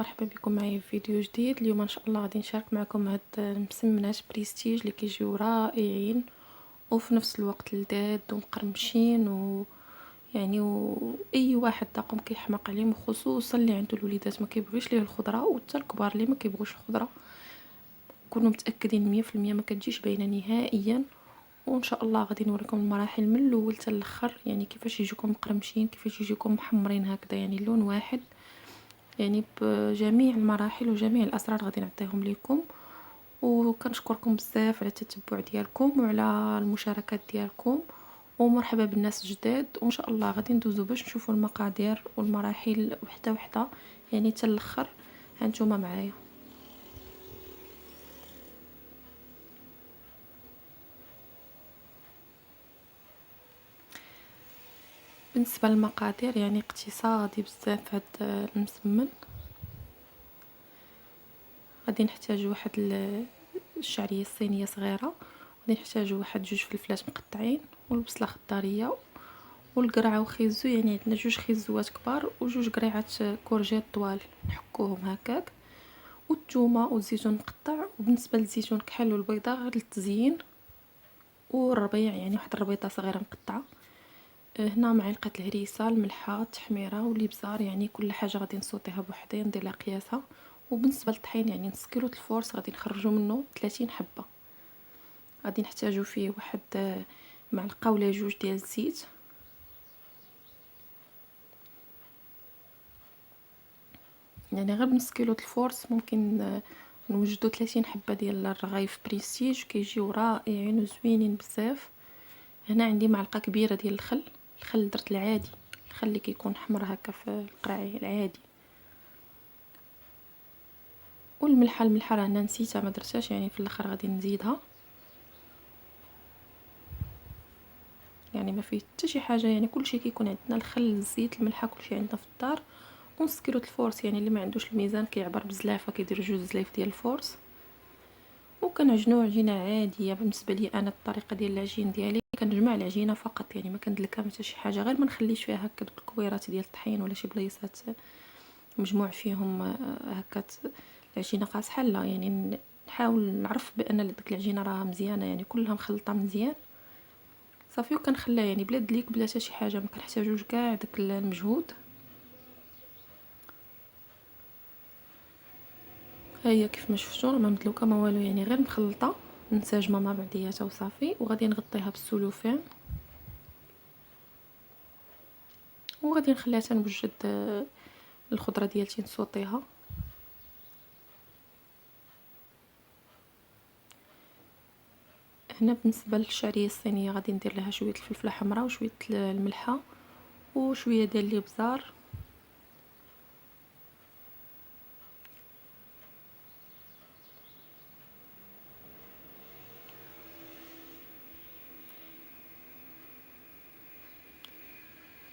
مرحبا بكم معايا في فيديو جديد. اليوم ان شاء الله غادي نشارك معكم هاد المسمنات بريستيج اللي كيجيو رائعين وفي نفس الوقت لذاذ ومقرمشين اي واحد طاقم كيحماق عليهم، خصوصا اللي عنده الوليدات ما كيبغيوش ليه الخضره، وحتى الكبار اللي ما كيبغوش الخضره كونوا متاكدين 100% ما كتجيش باينه نهائيا. وان شاء الله غادي نوريكم المراحل من الاول حتى الاخر، يعني كيفاش يجيكم مقرمشين، كيفاش يجيكم محمرين هكذا، يعني لون واحد، يعني بجميع المراحل وجميع الاسرار غادي نعطيهم لكم. وكنشكركم بزاف على التتبع ديالكم وعلى المشاركات ديالكم، ومرحبا بالناس الجداد. وان شاء الله غادي ندوزو باش نشوفوا المقادير والمراحل وحده وحده، يعني حتى الاخر. هانتوما معايا. بالنسبه للمقادير يعني اقتصادي بزاف هاد المسمن. غادي نحتاج واحد الشعريه الصينيه صغيره، غادي نحتاج واحد 2 فلفلات مقطعين، والبصله خضاريه، والقرعه وخيزو، يعني عندنا 2 خيزوات كبار و2 قريعات كورجيت طوال نحكوهم هكاك، والثومه والزيتون مقطع. وبالنسبه للزيتون كحل والبيضه غير للتزيين، والربيع يعني واحد الربيطه صغيره مقطعه. هنا معلقه الهريسه، الملحه، التحميره والابزار، يعني كل حاجه غادي نصوتيها بوحدين ندير لها قياسها. وبالنسبه للطحين يعني نص كيلو الفورس غادي نخرجوا منه 30 حبه. غادي نحتاجو فيه واحد معلقه ولا 2 ديال الزيت. يعني غير بنص كيلو الفورس ممكن نوجدو 30 حبه ديال الرغايف بريستيج، كيجيو رائعين وزوينين بزاف. هنا عندي معلقه كبيره ديال الخل درت العادي، الخل اللي كيكون حمر هكا في القرعي العادي. الملحه راه انا نسيتها ما درتهاش، يعني في الاخر غادي نزيدها. يعني ما فيه حتى شي حاجه، يعني كلشي كيكون عندنا، الخل، الزيت، الملحه، كلشي عندنا في الدار. ونص كيلو الفورس، يعني اللي ما عندوش الميزان كيعبر بزلافه كيدير 2 زلايف ديال الفورس. وكنعجنو عجينه عاديه. بالنسبه لي انا الطريقه ديال العجين ديالي كنجمع العجينه فقط، يعني ما كندلكها حتى شي حاجه، غير ما نخليش فيها هكا دوك الكويرات ديال الطحين ولا شي بلايصات مجموع فيهم هكا العجينه قاصحه. لا، يعني نحاول نعرف بان ديك العجينه راه مزيانه، يعني كلها مخلطه مزيان صافي. وكنخليها يعني بلا دليك بلا حتى شي حاجه، ما كنحتاجوش كاع داك المجهود. ها هي كيف ما شفتوا ما مدلوكه ما والو، يعني غير مخلطه منسجمه مع بعضياتها وصافي. وغادي نغطيها بالسلوفان، وغادي نخليها تنوجد الخضره ديالتي نسوطيها. هنا بالنسبه للشعريه الصينيه غادي ندير لها شويه الفلفله حمراء وشويه الملحه وشويه ديال الابزار.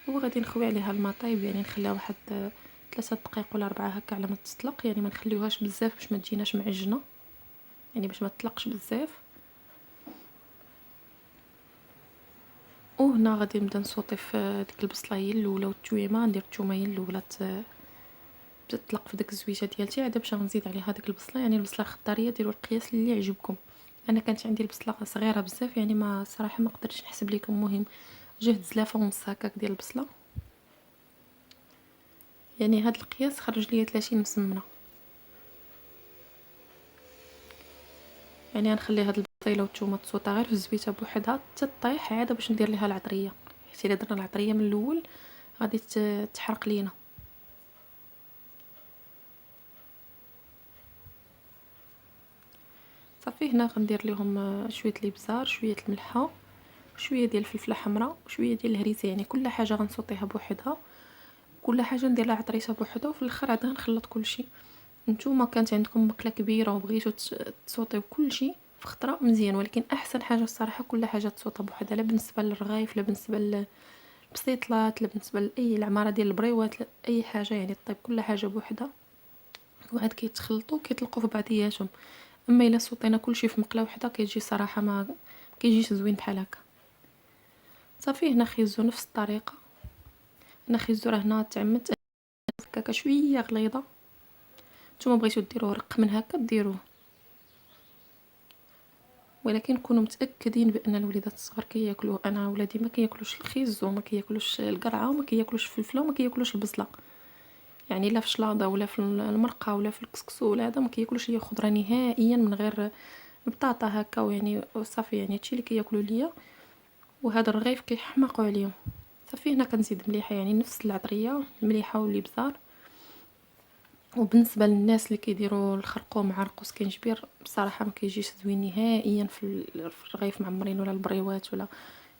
وغادي نخوي عليها الماء طايب، يعني نخليها واحد 3 دقائق ولا 4 هكا على ما تطلق، يعني ما نخليوهاش بزاف باش ما تجيناش معجنه، يعني باش ما تطلقش بزاف. وهنا غادي نبدا نصوطي في ديك البصله هي الاولى والتويمه، ندير الثومه هي الاولى تطلق في ديك الزويته ديالتي، عاد باش غنزيد عليها ديك البصله. يعني البصله الخضاريه ديروا القياس اللي يعجبكم. انا كانت عندي البصله صغيره بزاف، يعني ما صراحه ما قدرتش نحسب لكم، المهم جهد زلافه ونص هكاك ديال البصله. يعني هاد القياس خرج ليا 30 مسمنه. يعني غنخلي هاد البصيله والثومه تصوطا غير في الزويته بوحدها حتى طيح، عاد باش ندير ليها العطريه، حيت الا درنا العطريه من الاول غادي تحرق لينا. صافي هنا غندير لهم شويه الابزار، شويه الملحه، شويه ديال الفلفله حمراء، وشويه ديال الهريسه. يعني كل حاجه غنصوطيها بوحدها، كل حاجه ندير لها عطريتها بوحدها، وفي الاخر عاد غنخلط كلشي. نتوما كانت عندكم مقله كبيره وبغيتو تصوطيو كلشي في خطره مزيان، ولكن احسن حاجه الصراحه كل حاجه تصوطا بوحدها، لا بالنسبه للرغايف، لا بالنسبه للبسيطلات، لا بالنسبه لاي العماره ديال البريوات، لا اي حاجه، يعني طيب كل حاجه بوحدها وعاد كيتخلطوا كيطلقوا في بعضياتهم. اما الا صوتينا كلشي في مقله وحده كيجي صراحه ما كيجيش زوين بحال هكا. صافي هنا خيزو نفس الطريقه. هنا خيزو راه هنا تعمدت هكاكا شويه غليظه، نتوما بغيتو ديروه رق من هكا ديروه، ولكن كونوا متاكدين بان الوليدات الصغار كياكلوه. انا ولادي ما كياكلوش الخيز وما كياكلوش القرعه وما كياكلوش الفلفله وما كياكلوش البصله، يعني لا في الشلاضه ولا في المرقه ولا في الكسكسو ولا هذا ما كياكلوش هي خضره نهائيا من غير البطاطا هكا، ويعني صافي يعني هادشي اللي كياكلوا ليا. وهذا الرغيف كيحماقوا عليهم. صافي هنا كنزيد مليحه، يعني نفس العطريه المليحه والابزار. وبالنسبه للناس اللي كيديروا الخرقوم مع رقوس كنجبير بصراحه ما كيجيش زوين نهائيا في الرغيف معمرين ولا البريوات ولا،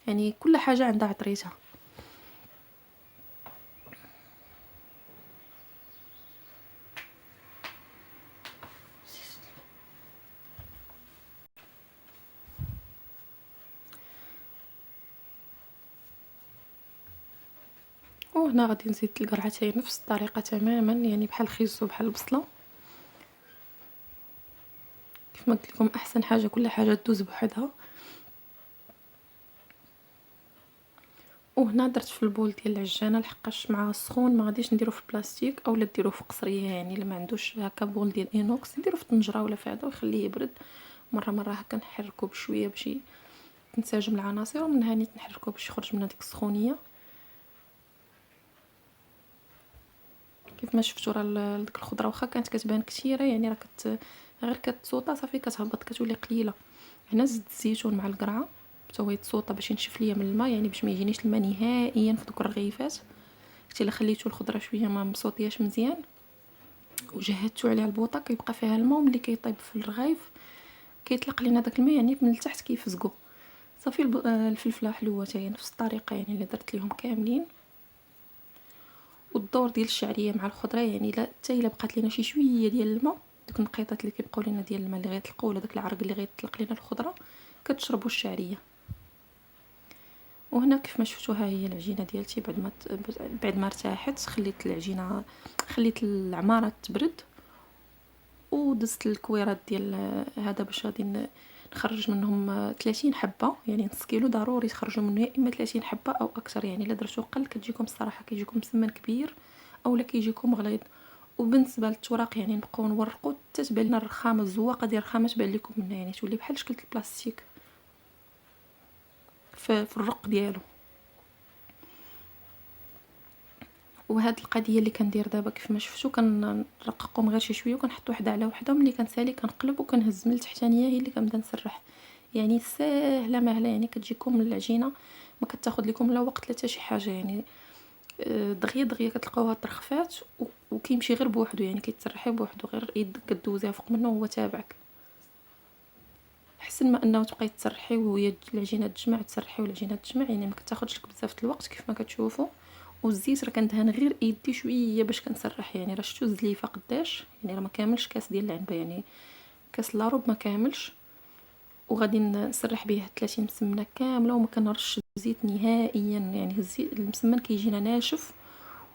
يعني كل حاجه عندها عطريتها. وهنا غادي نزيد القرعتين نفس الطريقه تماما، يعني بحال الخيزو بحال البصله. كيف ما قلت لكم احسن حاجه كل حاجه تدوز بوحدها. وهنا درت في البول ديال العجانه، لحقاش مع السخون ما غاديش نديرو في البلاستيك اولا ديروه في قصريه، يعني اللي ما عندوش هكا بول ديال اينوكس نديرو في الطنجره ولا في هذا ويخليه يبرد. مره هكا نحركو بشويه باش تنسجم العناصر، ومن هاني نحركو باش يخرج من هذيك السخونيه. كيف ما شفتوا راه ديك الخضره واخا كانت كتبان كثيره، يعني راه غير كتصوطا صافي كتهبط كتولي قليله. هنا زدت الزيتون مع القرعه حتى هو يتصوطا باش ينشف ليا من الماء، يعني باش ما يجينيش الماء نهائيا في دوك الرغيفات. حتى الا خليتو الخضره شويه ما مصوطياش مزيان وجهدتو عليها البوطه كيبقى فيها الماء، وملي كيطيب في الرغيف كيطلق لينا داك الماء يعني من التحت كيفزقو. صافي الفلفله حلوه حتى هي نفس الطريقه يعني اللي درت ليهم كاملين. والدور ديال الشعريه مع الخضره، يعني لا حتى الا بقات لينا شي شويه ديال الماء، دوك النقيطات اللي كيبقاو لينا ديال الماء اللي غيطلقوا ولا داك العرق اللي غيطلق لينا الخضره كتشربوا الشعريه. وهنا كيف ما شفتوا ها هي العجينه ديالتي بعد ما ارتاحت خليت العجينه، خليت العماره تبرد، ودزت الكويرات ديال هذا باش غادي نخرج منهم 30 حبه، يعني نص كيلو ضروري تخرجوا منه يا اما 30 حبه او اكثر. يعني الا درتو قل كتجيكم الصراحه كيجيكم مسمن كبير اولا كيجيكم غليظ. وبالنسبه للتوراق يعني نبقاو نورقوا حتى تبان لنا الرخامه، الزواقه ديال الرخامه تبان لكم منها، يعني تولي بحال شكل البلاستيك في الرق ديالو. وهاد القضيه اللي كندير دابا كيف ما شفتوا كنرققهم غير شي شويه وكنحط وحده على وحده، ملي كنسالي كنقلب وكنهز من التحتانيه هي اللي كنبدا نسرح. يعني ساهله مهله، يعني كتجيكم العجينه ما كتاخذ لكم لا وقت لا حتى شي حاجه، يعني دغيا كتلقاوها طرخفات وكيمشي غير بوحدو، يعني كيتسرحي بوحدو غير يدك كدوزيها فوق منه وهو تابعك. احسن ما انه تبقاي تسرحي وهي العجينه تجمع تسرحي والعجينه تجمع، يعني ما كتاخذش لك بزاف الوقت كيف ما كتشوفوا. والزيت راه كندهن غير ايدي شويه باش كنسرح، يعني راه شفتوا الزليفه قداش، يعني راه ما كاملش كاس ديال العنبه، يعني كاس لاروب ما كاملش. وغادي نسرح به 30 مسمنه كامله وما كنرش زيت نهائيا، يعني الزيت المسمن كيجينا ناشف،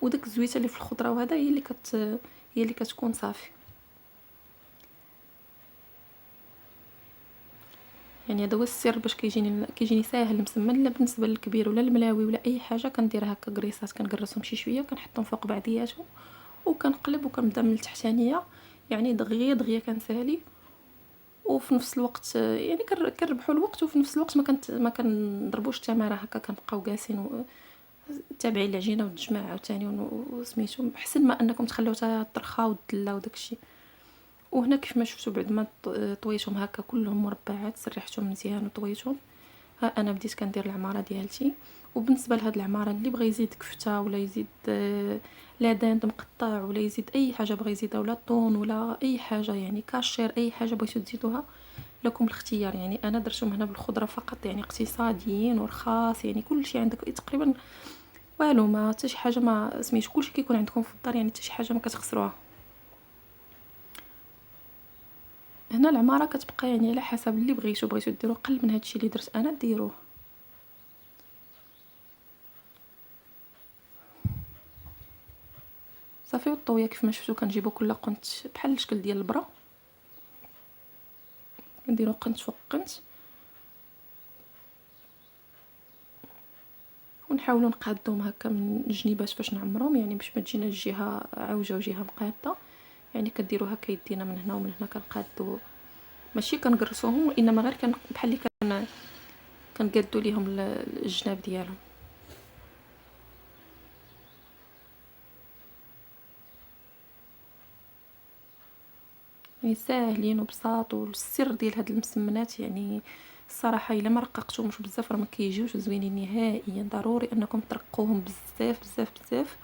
وداك الزويته اللي في الخضره وهذا هي اللي كتكون صافي. يعني هذا هو السر باش كيجيني ساهل مسمن. لا بالنسبه للكبير ولا الملاوي ولا اي حاجه كندير هكا كريسات كنقرصهم شي شويه وكنحطهم فوق بعضياتهم وكنقلب وكنبدا من التحتانيه، يعني دغيا كنسالي. وفي نفس الوقت يعني كنربحوا الوقت، وفي نفس الوقت ما كنضربوش التماره هكا كنبقاو جالسين تابعين العجينه وتجمع عاوتاني وسميتو احسن ما انكم تخلوها ترخى وتدلا وداكشي. وهنا كيف ما شفتوا بعد ما طويتهم هكا كلهم مربعات سرحتهم مزيان وطويتهم، ها انا بديت كندير العماره ديالتي. وبالنسبه لهاد العماره اللي بغى يزيد كفته ولا يزيد لا داند مقطع ولا يزيد اي حاجه بغى يزيدها ولا طون ولا اي حاجه، يعني كاشير اي حاجه بغيتو تزيدوها لكم الاختيار. يعني انا درتهم هنا بالخضره فقط، يعني اقتصاديين ورخاص، يعني كل شيء عندك تقريبا والو ما حتى شي حاجه ما سميتو كلشي كيكون عندكم في الدار، يعني حتى شي حاجه ما كتخسروها. هنا العماره كتبقى يعني على حسب اللي بغيتو ديروا قل من هادشي اللي درت انا ديروه. صافي والطويه كيف ما شفتوا كنجيبوا كل قنت بحال الشكل ديال البرا، كنديروا قنت فوق قنت ونحاولوا نقادوهم هكا من الجنيبات باش نعمرهم، يعني باش ما تجينا الجهه عوجه وجهه مقاده. يعني كديروا هكا يدينا من هنا ومن هنا، كنقادو ماشي كنقرصوهم، وانما غير بحال اللي كنقادو ليهم الجناب ديالهم. يعني ساهلين وبساط، والسر ديال هاد المسمنات يعني الصراحه الا ما رققتهمش بزاف راه ما كيجيوش زوينين نهائيا. ضروري انكم ترقوهم بزاف بزاف بزاف،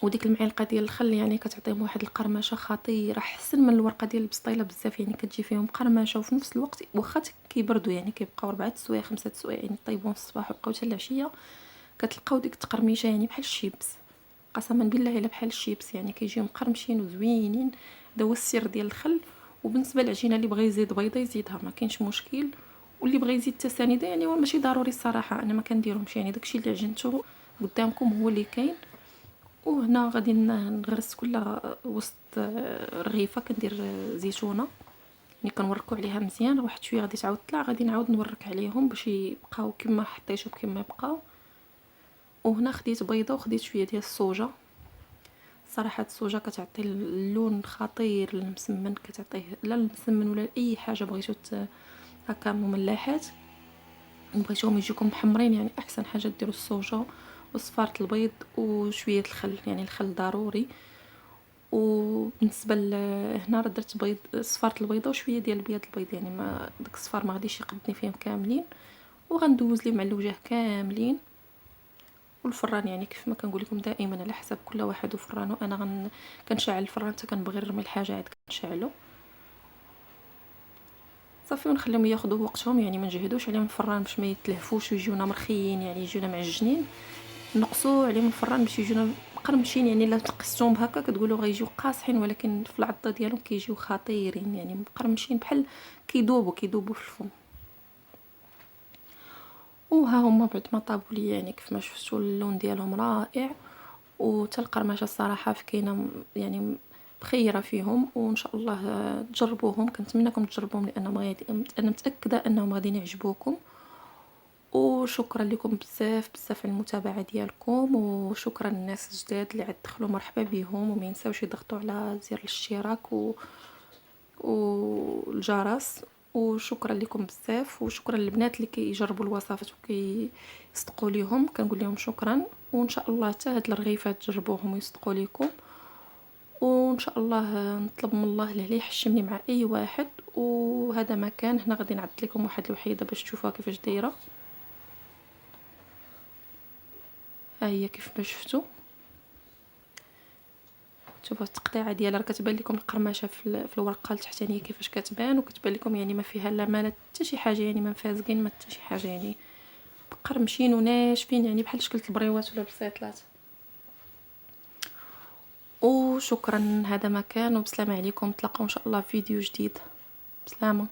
وديك المعلقه ديال الخل يعني كتعطيهم واحد القرمشه خطيره، احسن من الورقه ديال البسطيله بزاف، يعني كتجي فيهم قرمشه وفي نفس الوقت واخا كيبردوا يعني كيبقاو 4 سوايع 5 سوايع يعني طيبون الصباح وبقاو حتى العشيه، كتلقاو ديك التقرميشه يعني بحال الشيبس، قسما بالله الا بحال الشيبس، يعني كيجيو مقرمشين وزوينين. هذا هو السر ديال الخل. وبالنسبه للعجينه اللي بغى يزيد بيضه يزيدها، ما كاينش مشكل، واللي بغى يزيد تسانيده يعني هو ماشي ضروري الصراحه، انا ما كنديرهمش، يعني داكشي اللي عجنته قدامكم هو اللي كاين. وهنا غادي نغرس كل وسط رغيفه كندير زيتونه، يعني كنوركو عليها مزيان، واحد شويه غادي تعاود تطلع، غادي نعاود نورك عليهم باش يبقاو كما حطيتهم كما يبقاو. وهنا خديت بيضه وخديت شويه ديال الصوجه، صراحه الصوجه كتعطي اللون خطير للمسمن، كتعطيه لا المسمن ولا اي حاجه بغيتو هكا مملحات بغيتوهم يجيكم محمرين، يعني احسن حاجه ديروا الصوجه وصفاره البيض وشويه الخل، يعني الخل ضروري. وبالنسبه هنا راه درت بيض صفاره البيضه وشويه ديال بياض البيض، يعني ما داك الصفار ما غاديش يقبضني فيهم كاملين، وغندوز ليهم على الوجه كاملين. والفران يعني كيف ما كنقول لكم دائما على حسب كل واحد وفرانه، انا كنشعل الفران حتى كنبغي نرمي الحاجه عاد كنشعلو صافي، ونخليهم ياخذوا وقتهم، يعني ما نجهدوش عليهم الفران باش ما يتلهفوش ويجيونا مرخيين، يعني يجيونا معجنين، نقصوا عليهم الفران باش يجيونا مقرمشين، يعني الا تقستوهم هكا كتقولوا غيجيو قاصحين، ولكن في العضه ديالهم كيجيو خطيرين، يعني مقرمشين بحال كيذوبوا في الفم. وها هما بعد ما طابوا لي يعني كيف ما شفتوا اللون ديالهم رائع، وتا القرمشه الصراحه كاينه يعني بخيره فيهم، وان شاء الله تجربوهم، كنتمنىكم تجربوهم لانهم غادي، انا متاكده انهم غادي يعجبوكم. وشكرا لكم بزاف بزاف على المتابعه ديالكم، وشكرا للناس الجداد اللي عاد دخلوا، مرحبا بهم، وما ينساوش يضغطوا على زر الاشتراك والجرس. وشكرا لكم بزاف، وشكرا للبنات اللي كيجربوا الوصفات وكيصدقوا ليهم، كنقول لهم شكرا. وان شاء الله حتى هاد الرغيفات تجربوهم ويصدقوا لكم، وان شاء الله نطلب من الله اللي يحشمني مع اي واحد. وهذا ما كان هنا غادي نعد لكم واحد الوحيده باش تشوفوها كيفاش دايره، ها هي كيف ما شفتوا، شوفوا التقطيعه ديالها راه كتبان لكم القرمشه في الورقه التحتانيه كيفاش كتبان، وكتبان لكم يعني ما فيها لا ما حتى شي حاجه، يعني ما مفازقين ما حتى شي حاجه، يعني مقرمشين وناشفين، يعني بحال شكل البريوات ولا البسيطلات. وشكرا، هذا ما كان، وبسلامه عليكم، نتلاقاو ان شاء الله في فيديو جديد، بسلامه.